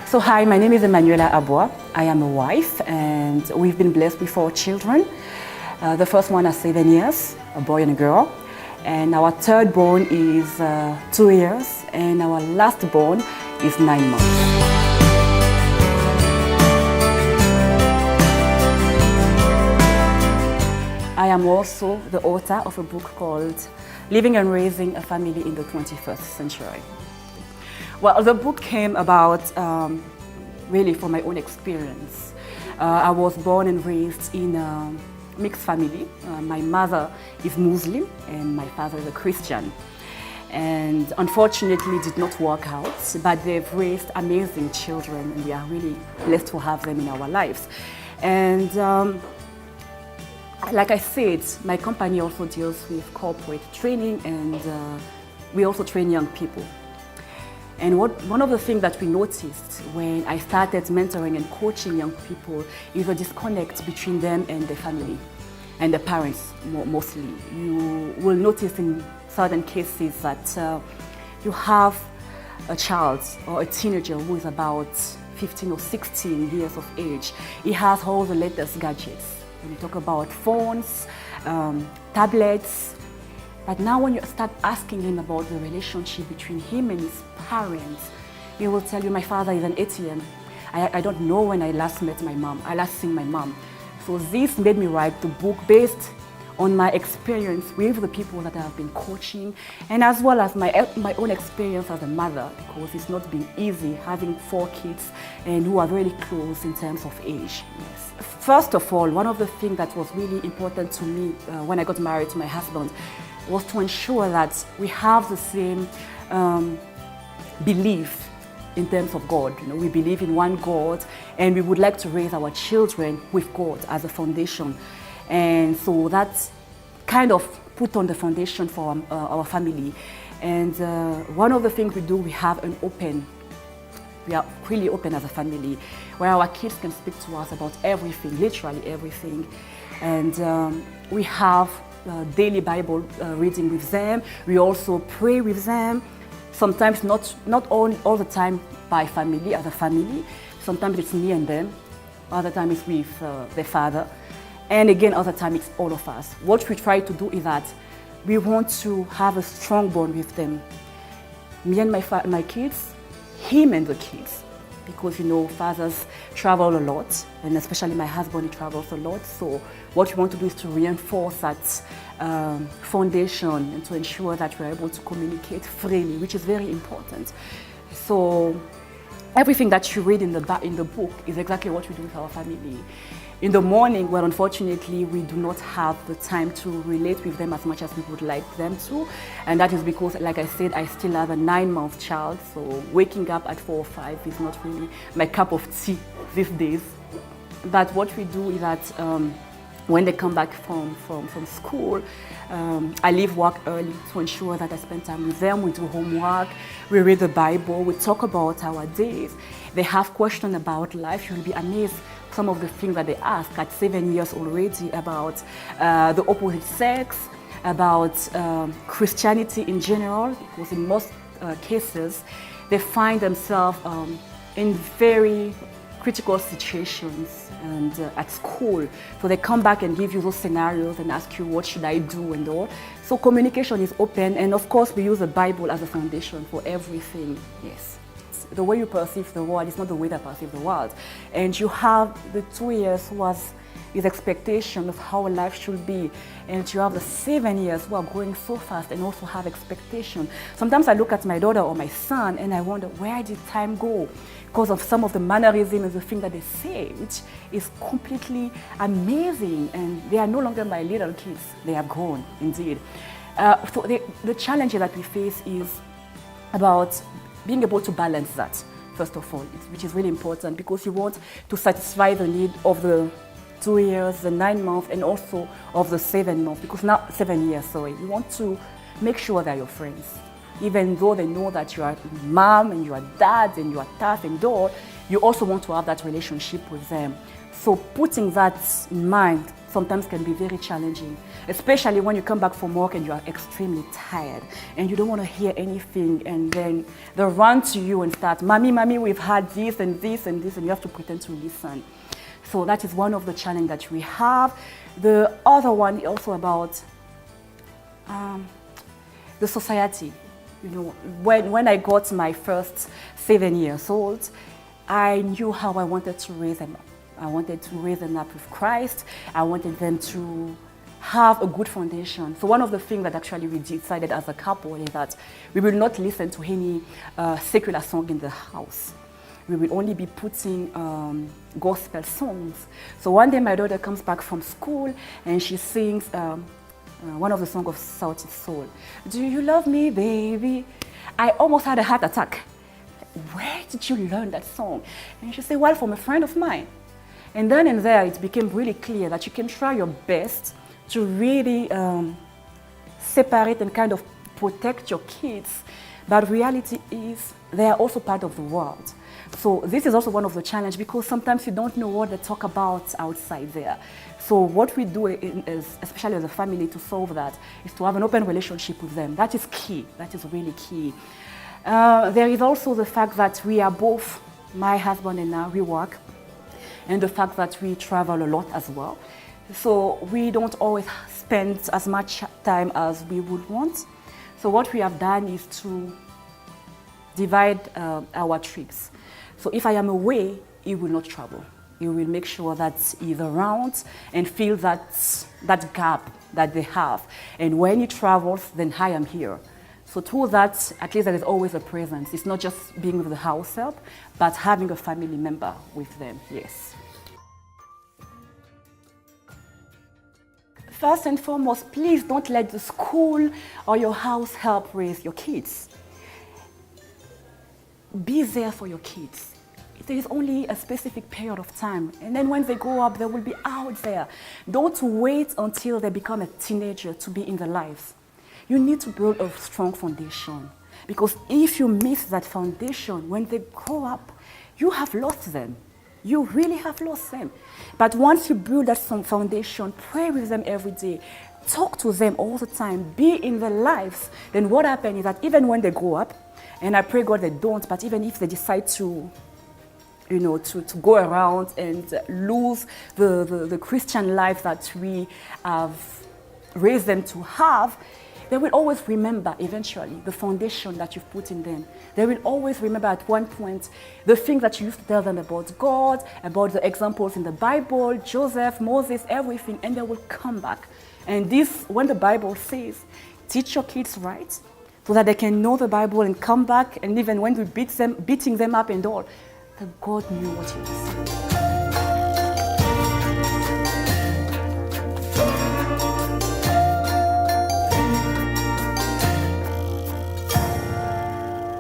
So hi, my name is Emmanuella Aboa. I am a wife and we've been blessed with 4 children. The first one has 7 years, a boy and a girl. And our third born is 2 years and our last born is 9 months. I am also the author of a book called Living and Raising a Family in the 21st Century. Well, the book came about really from my own experience. I was born and raised in a mixed family. My mother is Muslim and my father is a Christian. And unfortunately it did not work out, but they've raised amazing children and we are really blessed to have them in our lives. And like I said, my company also deals with corporate training and we also train young people. And one of the things that we noticed when I started mentoring and coaching young people is a disconnect between them and their family and the parents mostly. You will notice in certain cases that you have a child or a teenager who is about 15 or 16 years of age. He has all the latest gadgets. When you talk about phones, tablets, but now when you start asking him about the relationship between him and his parents, he will tell you, my father is an ATM. I don't know when I last met my mom, I last seen my mom. So this made me write the book based on my experience with the people that I have been coaching and as well as my own experience as a mother, because it's not been easy having 4 kids and who are really close in terms of age. Yes. First of all, one of the things that was really important to me when I got married to my husband was to ensure that we have the same belief in terms of God. You know, we believe in one God and we would like to raise our children with God as a foundation. And so that's kind of put on the foundation for our family. And one of the things we do, we are really open as a family, where our kids can speak to us about everything, literally everything. And we have daily Bible reading with them. We also pray with them. Sometimes not all the time by family, as a family. Sometimes it's me and them. Other time it's with their father. And again, other time it's all of us. What we try to do is that we want to have a strong bond with them. Me and my kids, him and the kids. Because, you know, fathers travel a lot, and especially my husband, he travels a lot. So what we want to do is to reinforce that foundation and to ensure that we're able to communicate freely, which is very important. So everything that you read in the book is exactly what we do with our family. In the morning, well, unfortunately, we do not have the time to relate with them as much as we would like them to. And that is because, like I said, I still have a 9-month child. So waking up at 4 or 5 is not really my cup of tea these days. But what we do is that when they come back from school, I leave work early to ensure that I spend time with them. We do homework, we read the Bible, we talk about our days. They have questions about life. You'll be amazed some of the things that they ask at 7 years already about the opposite sex, about Christianity in general, because in most cases they find themselves in very critical situations and at school. So they come back and give you those scenarios and ask you, what should I do and all. So communication is open, and of course we use the Bible as a foundation for everything. Yes. The way you perceive the world is not the way they perceive the world. And you have the 2 years who has his expectation of how life should be. And you have the 7 years who are growing so fast and also have expectation. Sometimes I look at my daughter or my son and I wonder, where did time go? Because of some of the mannerism and the things that they say, which is completely amazing. And they are no longer my little kids. They are grown, indeed. So the challenge that we face is about being able to balance that, first of all, which is really important, because you want to satisfy the need of the 2 years, the 9 months, and also of the 7 months, because now 7 years, sorry. You want to make sure they're your friends. Even though they know that you are mom and you are dad and you are tough and all, you also want to have that relationship with them. So putting that in mind sometimes can be very challenging, especially when you come back from work and you are extremely tired and you don't want to hear anything, and then they run to you and start, mommy, we've had this and this and this, and you have to pretend to listen. So that is one of the challenges that we have. The other one is also about the society. You know, when I got my first 7 years old, I knew how I wanted to raise them up. I wanted to raise them up with Christ. I wanted them to have a good foundation. So one of the things that actually we decided as a couple is that we will not listen to any secular song in the house. We will only be putting gospel songs. So one day my daughter comes back from school and she sings one of the songs of Sauti Soul. Do you love me, baby? I almost had a heart attack. Where did you learn that song? And she said, well, from a friend of mine. And then and there, it became really clear that you can try your best to really separate and kind of protect your kids. But reality is they are also part of the world. So this is also one of the challenges, because sometimes you don't know what they talk about outside there. So what we do, especially as a family, to solve that is to have an open relationship with them. That is key. That is really key. There is also the fact that we are both, my husband and I, we work, and the fact that we travel a lot as well. So we don't always spend as much time as we would want. So what we have done is to divide our trips. So if I am away, he will not travel. He will make sure that he's around and feel that gap that they have. And when he travels, then I am here. So through that, at least there is always a presence. It's not just being with the house help, but having a family member with them, yes. First and foremost, please don't let the school or your house help raise your kids. Be there for your kids. There is only a specific period of time, and then when they grow up, they will be out there. Don't wait until they become a teenager to be in their lives. You need to build a strong foundation, because if you miss that foundation, when they grow up, you have lost them. You really have lost them. But once you build that foundation, pray with them every day, talk to them all the time, be in their lives, then what happens is that even when they grow up, and I pray God they don't, but even if they decide to go around and lose the Christian life that we have raised them to have, they will always remember eventually the foundation that you've put in them. They will always remember at one point the things that you used to tell them about God, about the examples in the Bible, Joseph, Moses, everything, and they will come back. And this, when the Bible says, teach your kids right, so that they can know the Bible and come back, and even when we beating them up and all, that God knew what he was saying.